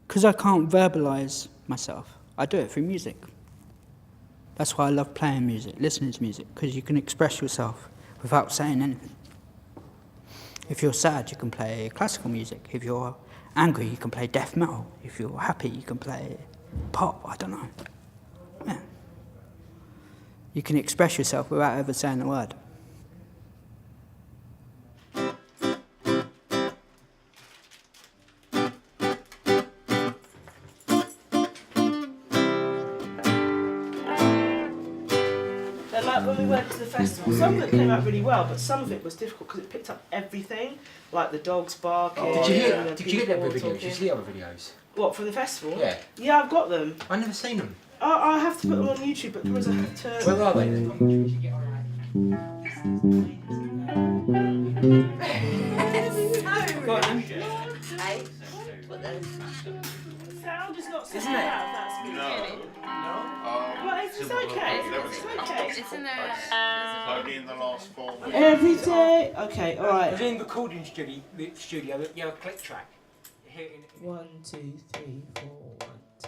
Because I can't verbalise myself, I do it through music. That's why I love playing music, listening to music, because you can express yourself without saying anything. If you're sad, you can play classical music. If you're angry, you can play death metal. If you're happy, you can play pop, I don't know. Yeah. You can express yourself without ever saying a word. Like when we went to the festival, some of it came out really well, but some of it was difficult because it picked up everything, like the dogs barking. Did you hear? Did you get the other people videos? talking. Did you see the other videos? What, from the festival? Yeah. Yeah, I've got them. I've never seen them. I have to put them on YouTube, but there was a... Where are they then? Go on then. Hey, what those? Sound is not Isn't sound it? out, that's good. Well, it's okay. It's okay. It's in there. Only in the last 4 minutes. Every day. Okay, alright. We're in the recording studio, you have a click track. Here in 1, 2, 3, 4, 1, 2.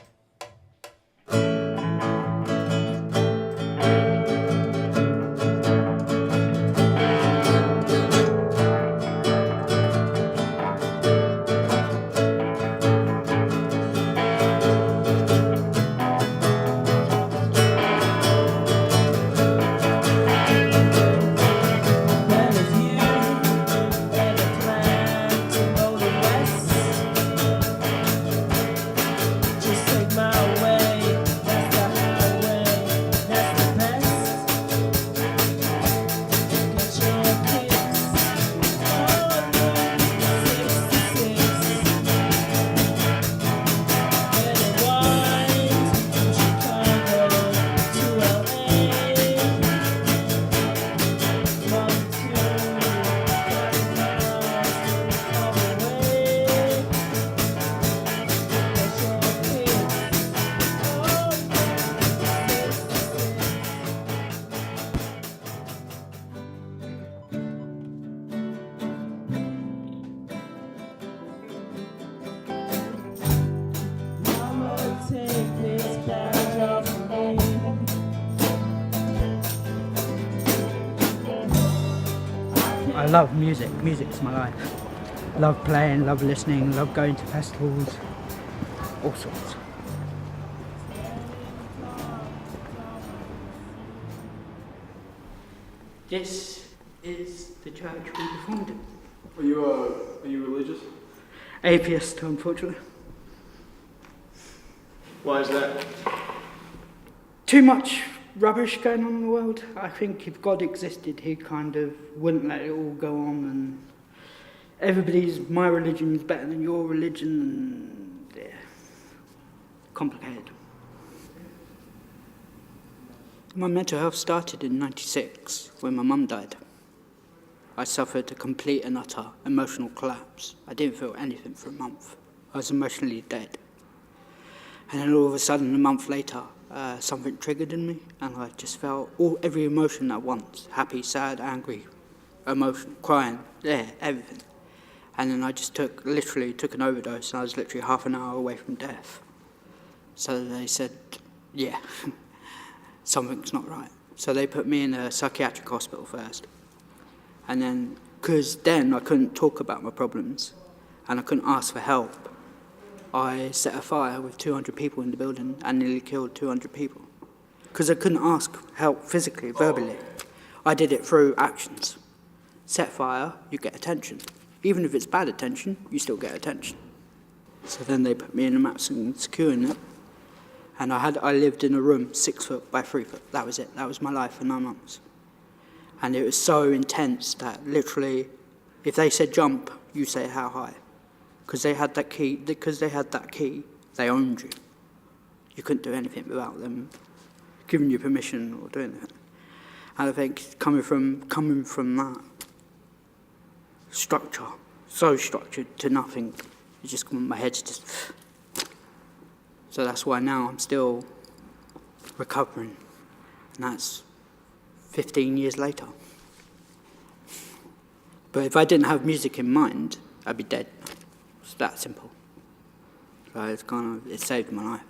I love music. Music's my life. Love playing, love listening, love going to festivals, all sorts. This is the church we performed in. Are you religious? Atheist, unfortunately. Why is that? Too much rubbish going on in the world. I think if God existed, he kind of wouldn't let it all go on, and my religion is better than your religion, and yeah, complicated. My mental health started in '96 when my mum died. I suffered a complete and utter emotional collapse. I didn't feel anything for a month. I was emotionally dead. And then all of a sudden, a month later, something triggered in me, and I just felt every emotion at once: happy, sad, angry, emotion, crying, yeah, everything. And then I just literally took an overdose, and I was literally half an hour away from death. So they said, yeah, something's not right. So they put me in a psychiatric hospital first. And then, because then I couldn't talk about my problems, and I couldn't ask for help, I set a fire with 200 people in the building and nearly killed 200 people. Because I couldn't ask help physically, verbally. I did it through actions. Set fire, you get attention. Even if it's bad attention, you still get attention. So then they put me in a maximum secure unit, and I lived in a room 6 foot by 3 foot. That was it. That was my life for 9 months. And it was so intense that literally, if they said jump, you say how high. Because they had that key, they owned you. You couldn't do anything without them giving you permission or doing it. And I think coming from that structure, so structured to nothing, it's just my head's just. So that's why now I'm still recovering, and that's 15 years later. But if I didn't have music in mind, I'd be dead. It's that simple. So it saved my life.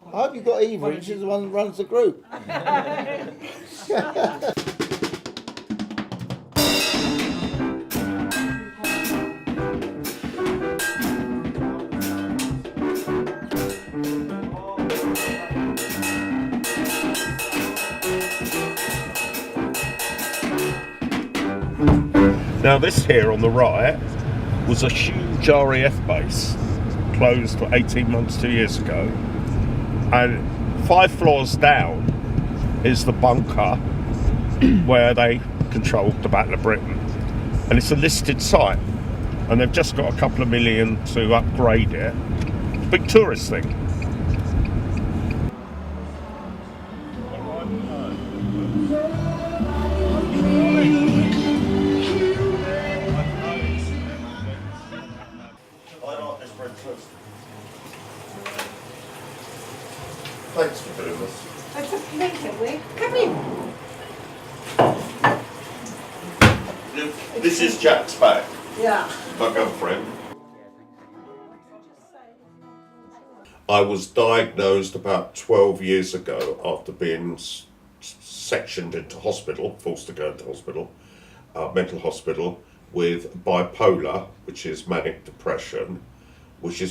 I hope you got Eva, she's the one that runs the group. Now this here on the right was a huge RAF base, closed for 18 months, 2 years ago. And 5 floors down is the bunker where they controlled the Battle of Britain. And it's a listed site. And they've just got a couple of million to upgrade it. It's a big tourist thing. Thanks for doing this. That's a blanket, we come in. This is Jack's bag, Yeah. my girlfriend. I was diagnosed about 12 years ago after being sectioned into hospital, forced to go into hospital, mental hospital, with bipolar, which is manic depression, which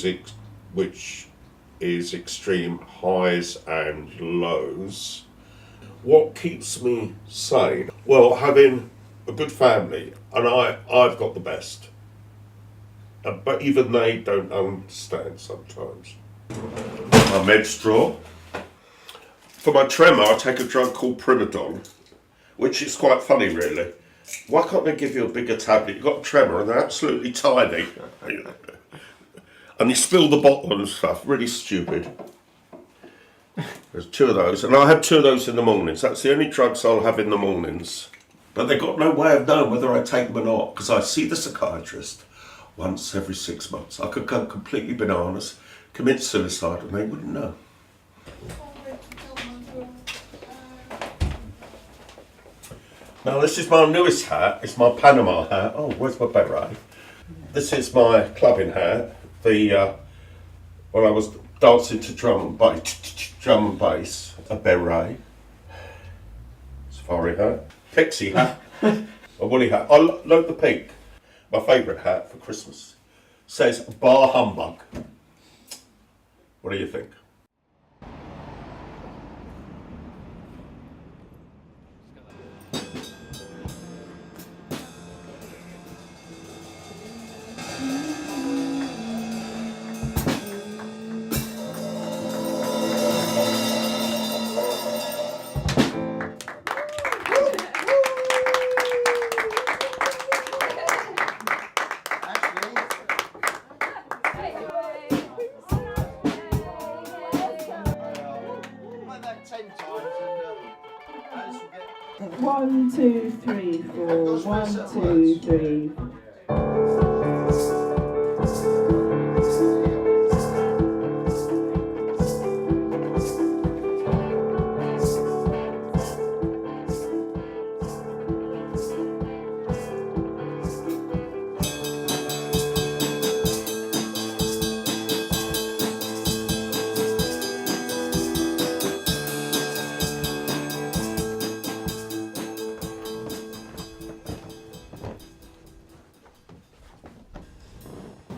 is extreme highs and lows. What keeps me sane? Well, having a good family, and I've got the best. But even they don't understand sometimes. My meds drawer. For my tremor, I take a drug called Primadol, which is quite funny, really. Why can't they give you a bigger tablet? You've got a tremor and they're absolutely tiny. And you spill the bottle and stuff. Really stupid. There's 2 of those. And I have 2 of those in the mornings. That's the only drugs I'll have in the mornings. But they've got no way of knowing whether I take them or not, because I see the psychiatrist once every 6 months. I could go completely bananas, commit suicide, and they wouldn't know. Now this is my newest hat. It's my Panama hat. Oh, where's my beret? This is my clubbing hat. When I was dancing to drum and bass, a beret, safari hat, pixie hat, a woolly hat. I love the pink. My favourite hat for Christmas. Says bar humbug. What do you think? One, two, three, four. 1, 2, 3.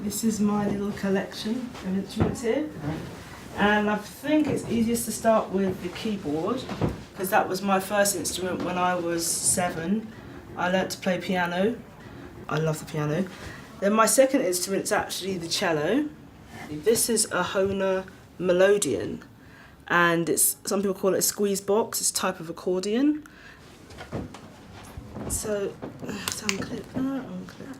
This is my little collection of instruments here, and I think it's easiest to start with the keyboard because that was my first instrument when I was 7. I learnt to play piano. I love the piano. Then my second instrument is actually the cello. This is a Hohner melodeon, and some people call it a squeeze box. It's a type of accordion. So unclip that, unclip.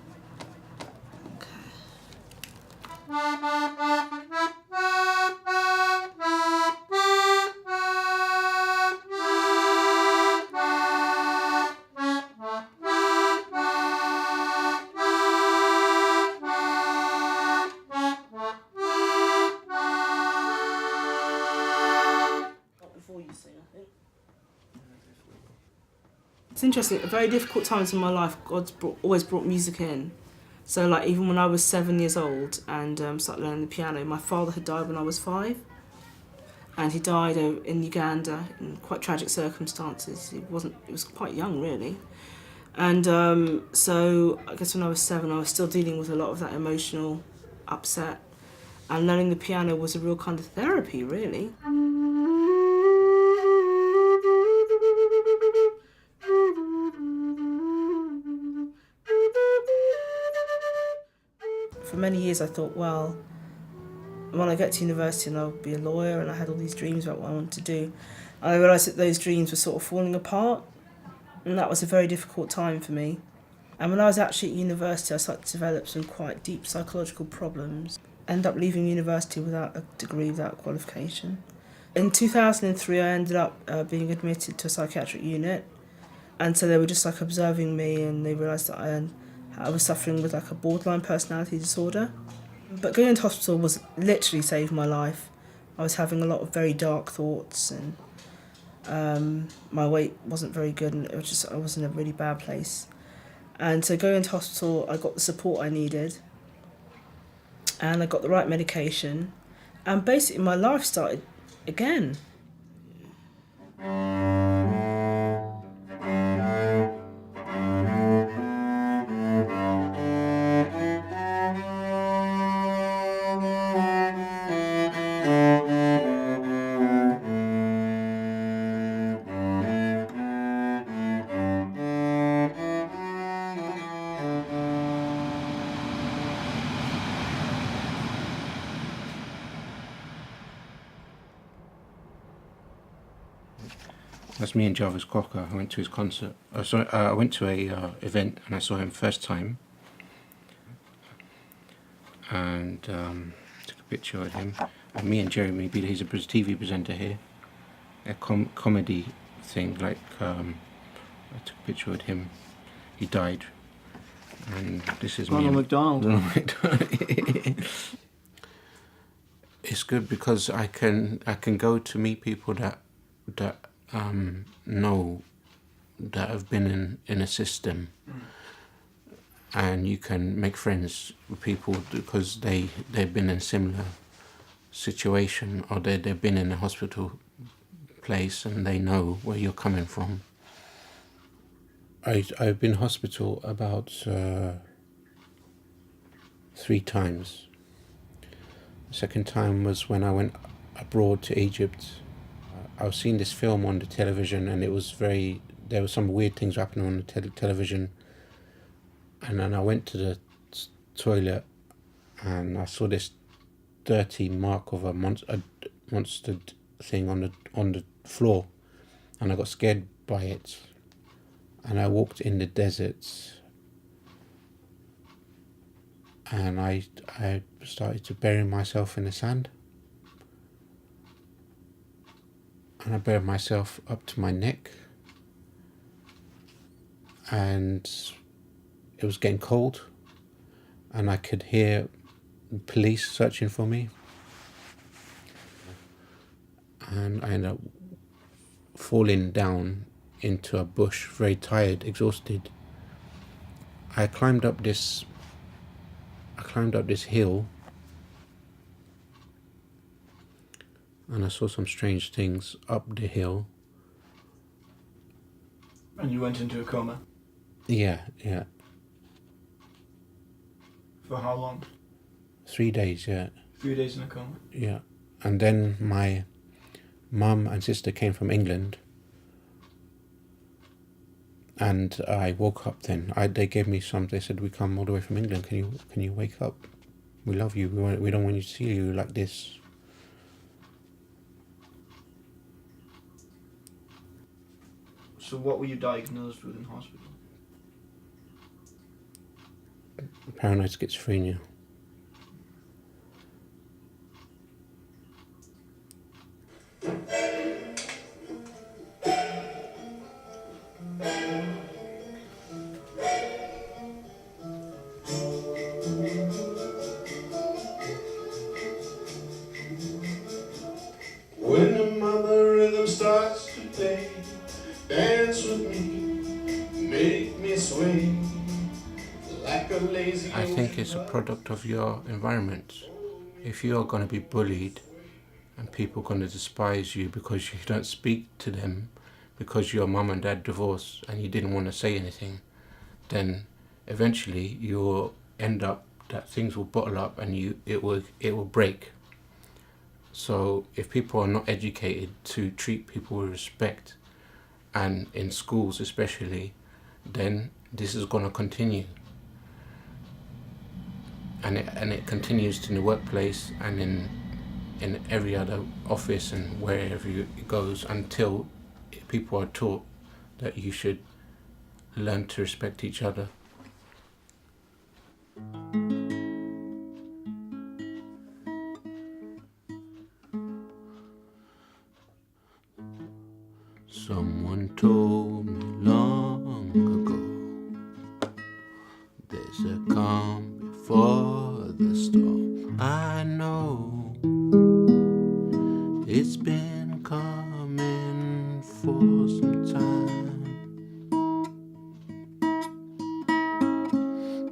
It's interesting. At very difficult times in my life, always brought music in. So, like, even when I was 7 years old and started learning the piano, my father had died when I was 5. And he died in Uganda in quite tragic circumstances. He was quite young, really. And so I guess when I was 7, I was still dealing with a lot of that emotional upset. And learning the piano was a real kind of therapy, really. For many years I thought, well, when I get to university and I'll be a lawyer, and I had all these dreams about what I wanted to do. And I realised that those dreams were sort of falling apart, and that was a very difficult time for me. And when I was actually at university, I started to develop some quite deep psychological problems. Ended up leaving university without a degree, without qualification. In 2003, I ended up being admitted to a psychiatric unit, and so they were just like observing me, and they realised that I was suffering with like a borderline personality disorder. But going into hospital was literally saved my life. I was having a lot of very dark thoughts, and my weight wasn't very good, and I was in a really bad place. And so going into hospital, I got the support I needed, and I got the right medication, and basically my life started again. That's me and Jarvis Cocker. I went to his concert. I went to a event and I saw him first time, and took a picture of him. And me and Jeremy Beale, he's a TV presenter here, a comedy thing. Like I took a picture with him. He died, and this is Ronald me. McDonald. Ronald McDonald. It's good because I can go to meet people that know, that have been in a system, and you can make friends with people because they've been in a similar situation, or they've been in a hospital place and they know where you're coming from. I've been hospital about 3 times. The second time was when I went abroad to Egypt. I was seeing this film on the television, and there were some weird things happening on the television. And then I went to the toilet, and I saw this dirty mark of a monster thing on the floor, and I got scared by it. And I walked in the desert, and I started to bury myself in the sand. And I buried myself up to my neck, and it was getting cold, and I could hear police searching for me, and I ended up falling down into a bush, very tired, exhausted. I climbed up this hill, and I saw some strange things up the hill. And you went into a coma? Yeah. For how long? 3 days, yeah. 3 days in a coma? Yeah. And then my mum and sister came from England, and I woke up then. They gave me some, they said, we come all the way from England, can you wake up? We love you, we don't want you to see you like this. So what were you diagnosed with in hospital? Paranoid schizophrenia. When the mama rhythm starts to play, dance with me, I think it's a product of your environment. If you are going to be bullied and people are going to despise you because you don't speak to them because your mum and dad divorced and you didn't want to say anything, then eventually you will end up that things will bottle up and it will break. So if people are not educated to treat people with respect, and in schools especially, then this is going to continue. And it continues in the workplace and in every other office and wherever it goes, until people are taught that you should learn to respect each other. Someone told me long ago, there's a calm before the storm. I know it's been coming for some time.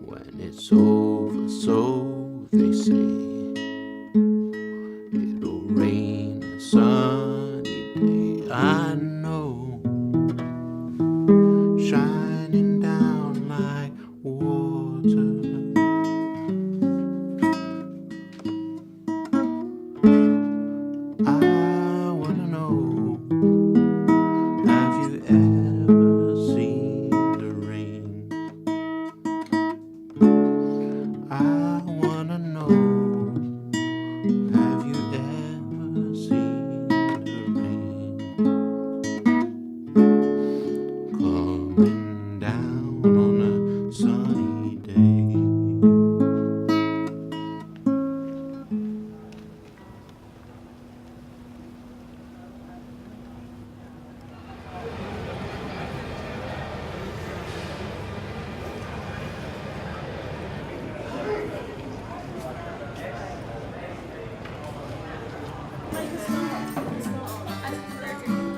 When it's over, so they say, it'll rain a sunny day. I know, shining down like water. I wanna know, have you ever seen the rain? I wanna know, have you ever seen the rain coming down on a sunny day?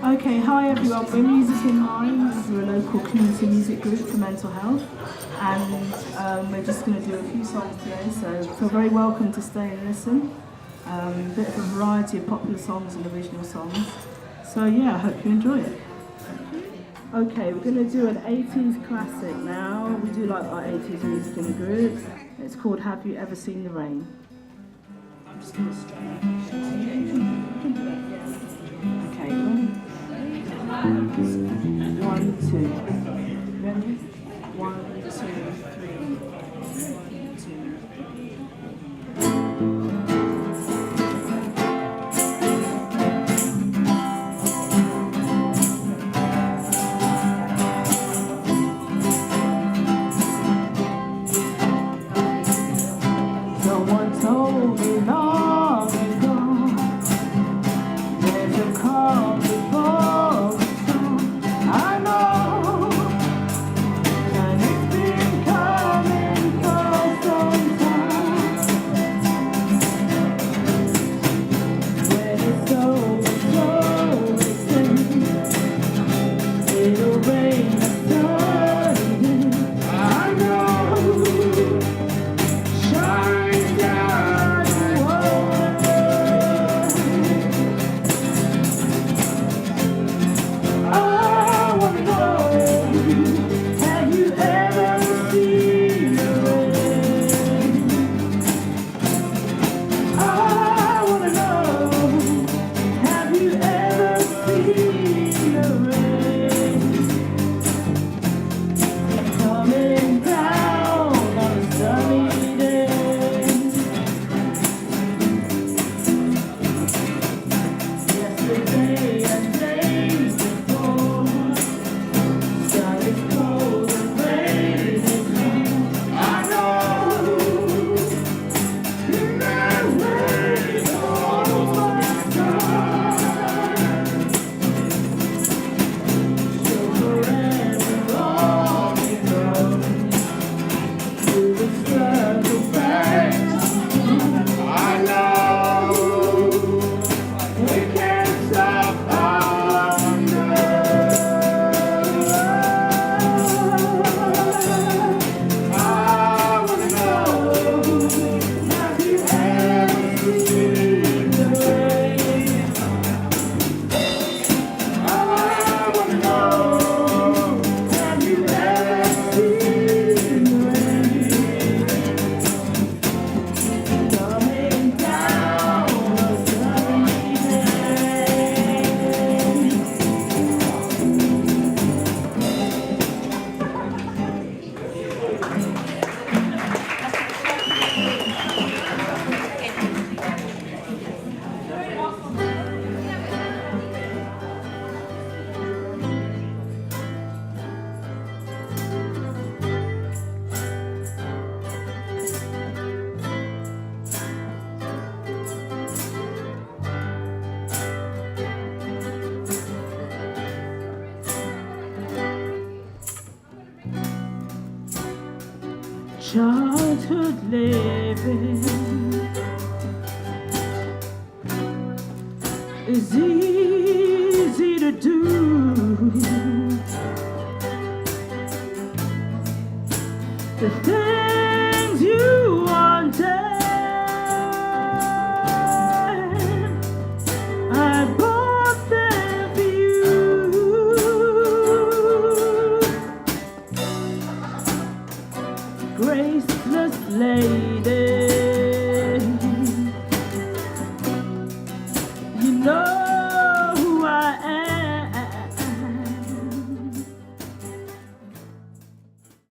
Okay, hi everyone, we're Music in Mind. We're a local community music group for mental health, and we're just going to do a few songs today, so feel very welcome to stay and listen. A bit of a variety of popular songs and original songs. So yeah, I hope you enjoy it. Okay, we're going to do an 80s classic now. We do like our 80s music in the group. It's called Have You Ever Seen the Rain? I'm just going to start. Okay, one, two. Ready? 1, 2, 3. 1, 2, 3. Someone told me long ago, there's a calm before the storm. I know, and it's been coming for some time. childhood living is easy to do. The things you wanted, I bought them for you. Graceless lady, you know